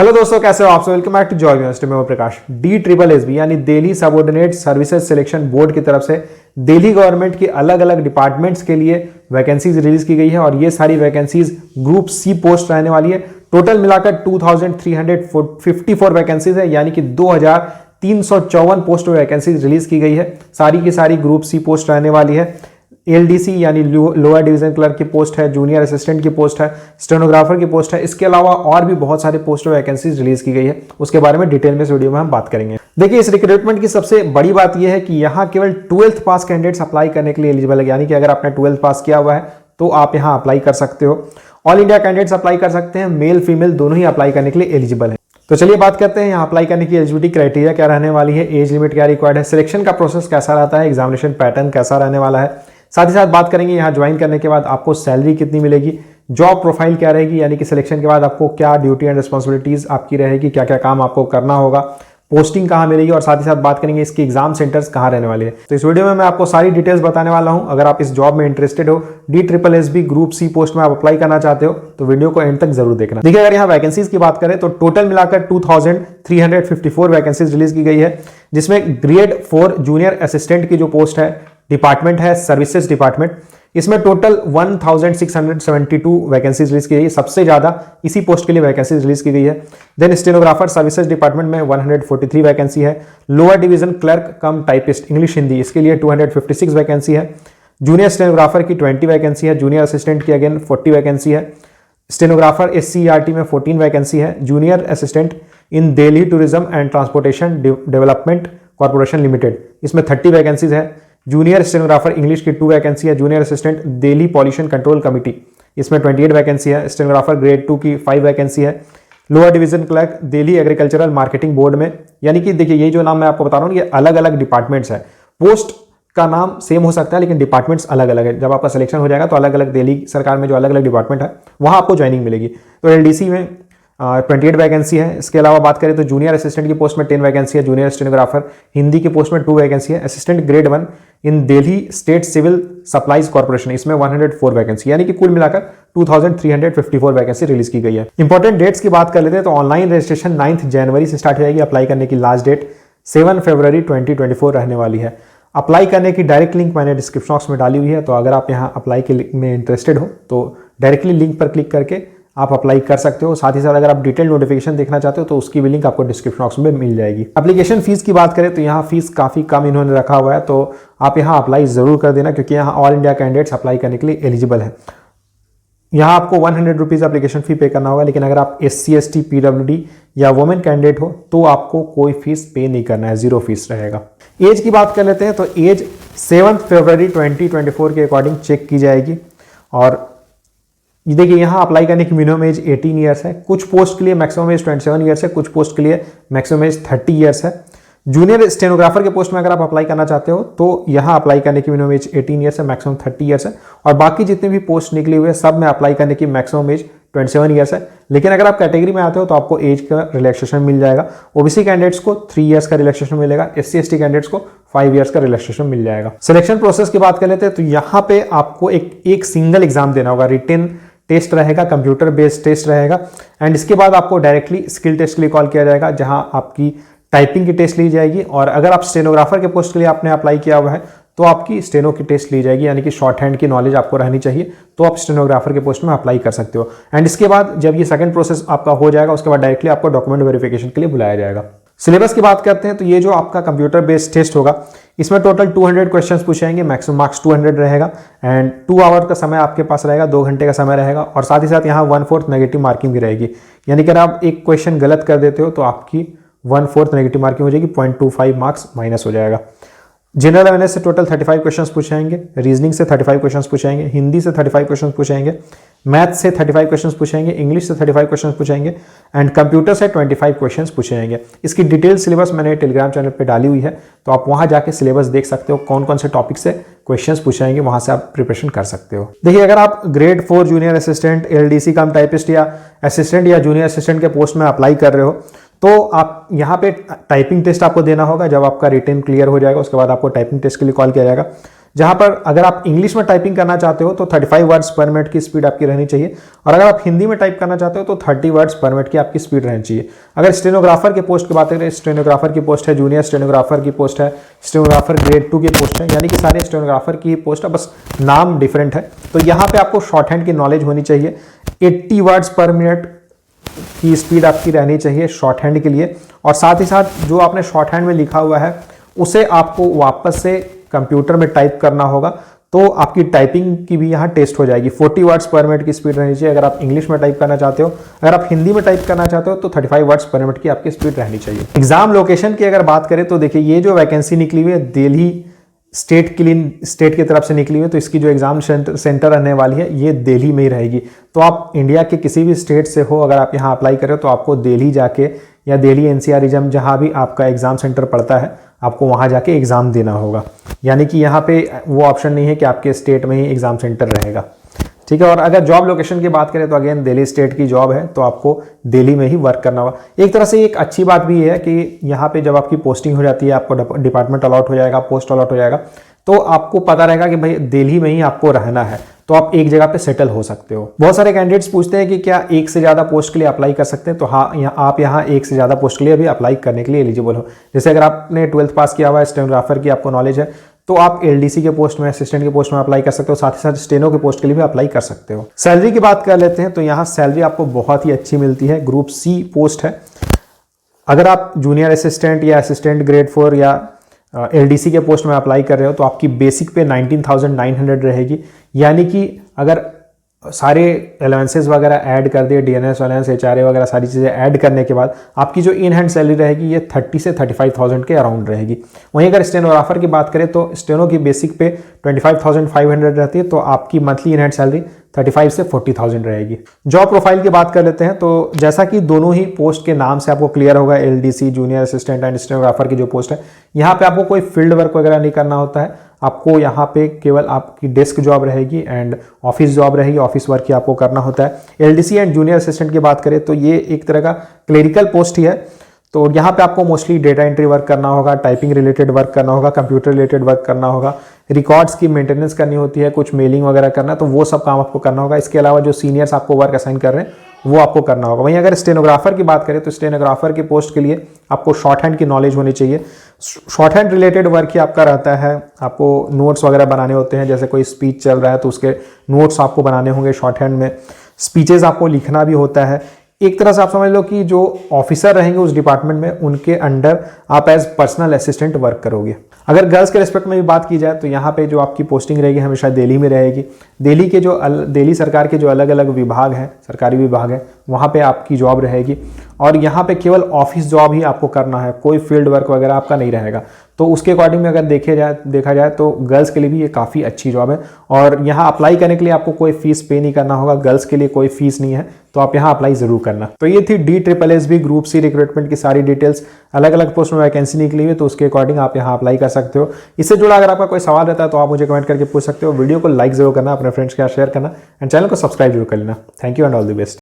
Hello दोस्तों, कैसे हो आप सब। Welcome back to Joy University में प्रकाश। DSSB यानी Delhi subordinate services selection board की तरफ से दिल्ली गवर्नमेंट की अलग अलग डिपार्टमेंट्स के लिए वैकेंसीज रिलीज की गई है और ये सारी वैकेंसीज ग्रुप सी पोस्ट रहने वाली है। टोटल मिलाकर 2354 वैकेंसीज है, यानी कि 2354 पोस्ट वैकेंसीज रिलीज की गई है। सारी की सारी ग्रुप सी पोस्ट रहने वाली है। LDC यानी लोअर डिवीजन क्लर्क की पोस्ट है, जूनियर असिस्टेंट की पोस्ट है, स्टेनोग्राफर की पोस्ट है। इसके अलावा और भी बहुत सारे पोस्ट वैकेंसीज रिलीज की गई है, उसके बारे में डिटेल में इस वीडियो में हम बात करेंगे। देखिए, इस रिक्रूटमेंट की सबसे बड़ी बात यह है कि यहाँ केवल 12th पास कैंडिडेट्स अप्लाई करने के लिए एलिजिबल है, यानी कि अगर आपने 12th पास किया हुआ है तो आप यहाँ अप्लाई कर सकते हो। ऑल इंडिया कैंडिडेट्स अप्लाई कर सकते हैं, मेल फीमेल दोनों ही अप्लाई करने के लिए एलिजिबल है। तो चलिए बात करते हैं यहाँ अप्लाई करने की एलिजिबिलिटी क्राइटेरिया क्या रहने वाली है, एज लिमिट क्या रिक्वायर्ड है, सिलेक्शन का प्रोसेस कैसा रहता है, एग्जामिनेशन पैटर्न कैसा रहने वाला है। साथ ही साथ बात करेंगे यहाँ ज्वाइन करने के बाद आपको सैलरी कितनी मिलेगी, जॉब प्रोफाइल क्या रहेगी, यानी कि सिलेक्शन के बाद आपको क्या ड्यूटी एंड रिस्पॉन्सिबिलिटीज आपकी रहेगी, क्या क्या काम आपको करना होगा, पोस्टिंग कहाँ मिलेगी, और साथ ही साथ बात करेंगे इसकी एग्जाम सेंटर्स कहाँ रहने वाले हैं। तो इस वीडियो में मैं आपको सारी डिटेल्स बताने वाला हूं। अगर आप इस जॉब में इंटरेस्टेड हो, DSSB ग्रुप सी पोस्ट में आप अप्लाई करना चाहते हो तो वीडियो को एंड तक जरूर देखना। देखिए, अगर यहाँ वैकेंसीज की बात करें तो टोटल मिलाकर 2354 वैकेंसीज रिलीज की गई है, जिसमें ग्रेड 4 जूनियर असिस्टेंट की जो पोस्ट है, डिपार्टमेंट है सर्विसेज डिपार्टमेंट, इसमें टोटल 1672 वैकेंसीज रिलीज की गई है। सबसे ज्यादा इसी पोस्ट के लिए वैकेंसीज रिलीज की गई है। देन स्टेनोग्राफर सर्विसेज डिपार्टमेंट में 143 वैकेंसी है। लोअर डिवीजन क्लर्क कम टाइपिस्ट इंग्लिश हिंदी, इसके लिए 256 वैकेंसी है। जूनियर स्टेनोग्राफर की 20 वैकेंसी है। जूनियर असिस्टेंट की अगेन 40 वैकेंसी है। स्टेनोग्राफर SCERT में 14 वैकेंसी है। Junior assistant in Delhi tourism and transportation development corporation limited, इसमें 30 वैकेंसीज है। जूनियर स्टेनोग्राफर इंग्लिश की 2 वैकेंसी है। Junior assistant Delhi pollution control committee, इसमें 28 वैकेंसी है। स्टेनोग्राफर ग्रेड 2 की 5 वैकेंसी है। Lower division clerk Delhi agricultural marketing board में, यानी कि देखिए ये जो नाम मैं आपको बता रहा हूँ ये अलग अलग डिपार्टमेंट्स है। पोस्ट का नाम सेम हो सकता है लेकिन डिपार्टमेंट्स अलग अलग है। जब आपका सिलेक्शन हो जाएगा तो अलग अलग दिल्ली सरकार में जो अलग अलग डिपार्टमेंट है वहां आपको ज्वाइनिंग मिलेगी। तो LDC में 28 वैकेंसी है। इसके अलावा बात करें तो जूनियर असिस्टेंट की पोस्ट में 10 वैकेंसी है। जूनियर स्टेनोग्राफर हिंदी की पोस्ट में 2 वैकेंसी है। Assistant grade 1 in Delhi state civil supplies corporation, इसमें 104 वैकेंसी, यानी कि कुल मिलाकर 2354 वैकेंसी रिलीज की गई है। इंपॉर्टेंट डेट्स की बात कर लेते हैं तो ऑनलाइन रजिस्ट्रेशन 9 जनवरी से स्टार्ट हो जाएगी। अप्लाई करने की लास्ट डेट 7 फरवरी 2024 रहने वाली है। अप्लाई करने की डायरेक्ट लिंक मैंने डिस्क्रिप्शन बॉक्स में डाली हुई है, तो अगर आप यहाँ अप्लाई के में इंटरेस्टेड हो तो डायरेक्टली लिंक पर क्लिक करके आप अप्लाई कर सकते हो। साथ ही साथ अगर आप डिटेल नोटिफिकेशन देखना चाहते हो तो उसकी भी लिंक आपको डिस्क्रिप्शन बॉक्स में मिल जाएगी। एप्लीकेशन फीस की बात करें तो यहाँ फीस काफ़ी कम इन्होंने रखा हुआ है, तो आप यहाँ अप्लाई ज़रूर कर देना क्योंकि यहाँ ऑल इंडिया कैंडिडेट्स अप्लाई करने के लिए एलिजिबल है। यहाँ आपको 100 रुपीज़ एप्लीकेशन फ़ी पे करना होगा, लेकिन अगर आप SC ST PWD या वुमेन कैंडिडेट हो तो आपको कोई फीस पे नहीं करना है, 0 फीस रहेगा। एज की बात कर लेते हैं तो एज 7 फरवरी 2024 के अकॉर्डिंग चेक की जाएगी। और ये देखिए यहाँ अप्लाई करने की मिनिमम एज 18 ईयर्स है। कुछ पोस्ट के लिए मैक्सिमम एज 27 ईयर्स है, कुछ पोस्ट के लिए मैक्सिमम एज 30 ईयर्स है। जूनियर स्टेनोग्राफर के पोस्ट में अगर आप अप्लाई करना चाहते हो तो यहाँ अप्लाई करने की मिनिमम एज 18 ईयर्स है, मैक्सिमम 30 ईयर्स है। और बाकी जितने भी पोस्ट निकले हुए हैं सब में अप्लाई करने की मैक्सिमम एज 27 ईयर्स है। लेकिन अगर आप कैटेगरी में आते हो तो आपको एज का रिलैक्सेशन मिल जाएगा। OBC कैंडिडेट्स को 3 ईयर्स का रिलैक्सेशन मिलेगा। SC ST कैंडिडेट्स को 5 ईयर्स का रिलैक्सेशन मिल जाएगा। सिलेक्शन प्रोसेस की बात कर लेते हैं तो यहाँ पे आपको एक सिंगल एग्जाम देना होगा। रिटन टेस्ट रहेगा, कंप्यूटर बेस्ड टेस्ट रहेगा, एंड इसके बाद आपको डायरेक्टली स्किल टेस्ट के लिए कॉल किया जाएगा जहां आपकी टाइपिंग की टेस्ट ली जाएगी। और अगर आप स्टेनोग्राफर के पोस्ट के लिए आपने अप्लाई किया हुआ है तो आपकी स्टेनो की टेस्ट ली जाएगी, यानी कि शॉर्ट हैंड की नॉलेज आपको रहनी चाहिए, तो आप स्टेनोग्राफर के पोस्ट में अप्लाई कर सकते हो। एंड इसके बाद जब ये सेकंड प्रोसेस आपका हो जाएगा उसके बाद डायरेक्टली आपको डॉक्यूमेंट वेरिफिकेशन के लिए बुलाया जाएगा। सिलेबस की बात करते हैं तो ये जो आपका कंप्यूटर बेस्ड टेस्ट होगा इसमें टोटल 200 क्वेश्चंस पूछेंगे, मैक्सिमम मार्क्स 200 रहेगा, एंड 2 आवर का समय आपके पास रहेगा, 2 घंटे का समय रहेगा। और साथ ही साथ यहाँ 1/4 नेगेटिव मार्किंग भी रहेगी, यानी कि अगर आप एक क्वेश्चन गलत कर देते हो तो आपकी 1/4 नेगेटिव मार्किंग हो जाएगी, 0.25 मार्क्स माइनस हो जाएगा। जनरल अवेयरनेस से टोटल 35 क्वेश्चंस पूछेंगे, रीजनिंग से 35 क्वेश्चंस पूछेंगे, हिंदी से 35 क्वेश्चंस पूछेंगे, मैथ से 35 क्वेश्चंस पूछेंगे, इंग्लिश से 35 क्वेश्चंस पूछेंगे, एंड कंप्यूटर से 25 क्वेश्चंस पूछेंगे। इसकी डिटेल सिलेबस मैंने टेलीग्राम चैनल पे डाली हुई है, तो आप वहां जाके सिलेबस देख सकते हो कौन कौन से टॉपिक से क्वेश्चंस पूछेंगे, वहां से आप प्रिपरेशन कर सकते हो। देखिए, अगर आप ग्रेड 4 जूनियर असिस्टेंट, LDC कम टाइपिस्ट या असिस्टेंट या जूनियर असिस्टेंट के पोस्ट में अप्लाई कर रहे हो तो आप यहाँ पे टाइपिंग टेस्ट आपको देना होगा। जब आपका रिटन क्लियर हो जाएगा उसके बाद आपको टाइपिंग टेस्ट के लिए कॉल किया जाएगा। जहां पर अगर आप इंग्लिश में टाइपिंग करना चाहते हो तो 35 वर्ड्स पर मिनट की स्पीड आपकी रहनी चाहिए, और अगर आप हिंदी में टाइप करना चाहते हो तो 30 वर्ड्स पर मिनट की आपकी स्पीड रहनी चाहिए। अगर स्टेनोग्राफर की पोस्ट की बात करें, स्टेनोग्राफर की पोस्ट है, जूनियर स्टेनोग्राफर की पोस्ट है, स्टेनोग्राफर ग्रेड 2 की पोस्ट है, यानी कि सारे स्टेनोग्राफर की पोस्ट है, बस नाम डिफरेंट है। तो यहाँ पे आपको शॉर्ट हैंड की नॉलेज होनी चाहिए। 80 वर्ड्स पर मिनट की स्पीड आपकी रहनी चाहिए शॉर्ट हैंड के लिए, और साथ ही साथ जो आपने शॉर्ट हैंड में लिखा हुआ है उसे आपको वापस से कंप्यूटर में टाइप करना होगा, तो आपकी टाइपिंग की भी यहाँ टेस्ट हो जाएगी। 40 वर्ड्स पर मिनट की स्पीड रहनी चाहिए अगर आप इंग्लिश में टाइप करना चाहते हो। अगर आप हिंदी में टाइप करना चाहते हो तो 35 वर्ड्स पर मिनट की आपकी स्पीड रहनी चाहिए। एग्जाम लोकेशन की अगर बात करें तो देखिए, ये जो वैकेंसी निकली हुई है दिल्ली स्टेट की तरफ से निकली हुई है, तो इसकी जो एग्जाम सेंटर रहने वाली है ये दिल्ली में ही रहेगी। तो आप इंडिया के किसी भी स्टेट से हो, अगर आप यहाँ अप्लाई करें तो आपको दिल्ली जाके या दिल्ली एनसीआर रीजन जहाँ भी आपका एग्जाम सेंटर पड़ता है, आपको वहाँ जाके एग्जाम देना होगा। यानी कि यहाँ पे वो ऑप्शन नहीं है कि आपके स्टेट में ही एग्जाम सेंटर रहेगा, ठीक है। और अगर जॉब लोकेशन की बात करें तो अगेन दिल्ली स्टेट की जॉब है, तो आपको दिल्ली में ही वर्क करना होगा। एक तरह से एक अच्छी बात भी है कि यहाँ पे जब आपकी पोस्टिंग हो जाती है, आपको डिपार्टमेंट अलॉट हो जाएगा, पोस्ट अलॉट हो जाएगा, तो आपको पता रहेगा कि भाई दिल्ली में ही आपको रहना है, तो आप एक जगह पे सेटल हो सकते हो। बहुत सारे कैंडिडेट्स पूछते हैं कि क्या एक से ज़्यादा पोस्ट के लिए अप्लाई कर सकते हैं, तो हाँ, आप यहाँ एक से ज़्यादा पोस्ट के लिए भी अप्लाई करने के लिए एलिजिबल हो। जैसे अगर आपने 12th पास किया हुआ है, स्टेनोग्राफर की आपको नॉलेज है, तो आप एलडीसी के पोस्ट में, असिस्टेंट के पोस्ट में अप्लाई कर सकते हो, साथ ही साथ स्टेनो के पोस्ट के लिए भी अप्लाई कर सकते हो। सैलरी की बात कर लेते हैं तो यहाँ सैलरी आपको बहुत ही अच्छी मिलती है। ग्रुप सी पोस्ट है। अगर आप जूनियर असिस्टेंट या असिस्टेंट ग्रेड 4 या एलडीसी के पोस्ट में अप्लाई कर रहे हो तो आपकी बेसिक पे 19,900 रहेगी। यानी कि अगर सारे अलाउंसेस वगैरह ऐड कर दिए, डीएनएस अलाउंस, एचआरए वगैरह सारी चीज़ें ऐड करने के बाद आपकी जो इन हैंड सैलरी रहेगी ये 30 से 35,000 के अराउंड रहेगी। वहीं अगर स्टेनोग्राफर की बात करें तो स्टेनो की बेसिक पे 25,500 रहती है, तो आपकी मंथली इन हैंड सैलरी 35 से 40,000 रहेगी। जॉब प्रोफाइल की बात कर लेते हैं तो जैसा कि दोनों ही पोस्ट के नाम से आपको क्लियर होगा, LDC junior assistant and stenographer की जो पोस्ट है, यहाँ पे आपको कोई फील्ड वर्क वगैरह नहीं करना होता है। आपको यहाँ पे केवल आपकी डेस्क जॉब रहेगी एंड ऑफिस जॉब रहेगी, ऑफिस वर्क ही आपको करना होता है। एलडीसी एंड जूनियर असिस्टेंट की बात करें तो ये एक तरह का क्लेरिकल पोस्ट ही है, तो यहाँ पे आपको मोस्टली डेटा एंट्री वर्क करना होगा, टाइपिंग रिलेटेड वर्क करना होगा, कंप्यूटर रिलेटेड वर्क करना होगा, रिकॉर्ड्स की मेंटेनेंस करनी होती है, कुछ मेलिंग वगैरह करना, तो वो सब काम आपको करना होगा। इसके अलावा जो सीनियर्स आपको वर्क असाइन कर रहे हैं वो आपको करना होगा। वहीं अगर स्टेनोग्राफर की बात करें तो स्टेनोग्राफर की पोस्ट के लिए आपको शॉर्ट हैंड की नॉलेज होनी चाहिए। शॉर्ट हैंड रिलेटेड वर्क ही आपका रहता है। आपको नोट्स वगैरह बनाने होते हैं, जैसे कोई स्पीच चल रहा है तो उसके नोट्स आपको बनाने होंगे शॉर्ट हैंड में। स्पीचेज आपको लिखना भी होता है। एक तरह से आप समझ लो कि जो ऑफिसर रहेंगे उस डिपार्टमेंट में, उनके अंडर आप एज पर्सनल असिस्टेंट वर्क करोगे। अगर गर्ल्स के रिस्पेक्ट में भी बात की जाए तो यहाँ पे जो आपकी पोस्टिंग रहेगी हमेशा दिल्ली में रहेगी। दिल्ली सरकार के जो अलग अलग विभाग हैं, सरकारी विभाग हैं, वहाँ पे आपकी जॉब रहेगी, और यहाँ पे केवल ऑफिस जॉब ही आपको करना है, कोई फील्ड वर्क वगैरह आपका नहीं रहेगा। तो उसके अकॉर्डिंग में अगर देखा जाए तो गर्ल्स के लिए भी ये काफ़ी अच्छी जॉब है, और यहाँ अप्लाई करने के लिए आपको कोई फीस पे नहीं करना होगा। गर्ल्स के लिए कोई फीस नहीं है, तो आप यहाँ अप्लाई जरूर करना। तो ये थी DSSB ग्रुप सी रिक्रूटमेंट की सारी डिटेल्स। अलग अलग पोस्ट में वैकेंसी निकली हुई, तो उसके अकॉर्डिंग आप यहाँ अप्लाई कर सकते हो। इससे जुड़ा अगर आपका कोई सवाल रहता है तो आप मुझे कमेंट करके पूछ सकते हो। वीडियो को लाइक जरूर करना, अपने फ्रेंड्स के साथ शेयर करना, एंड चैनल को सब्सक्राइब जरूर कर लेना। Thank you and all the best.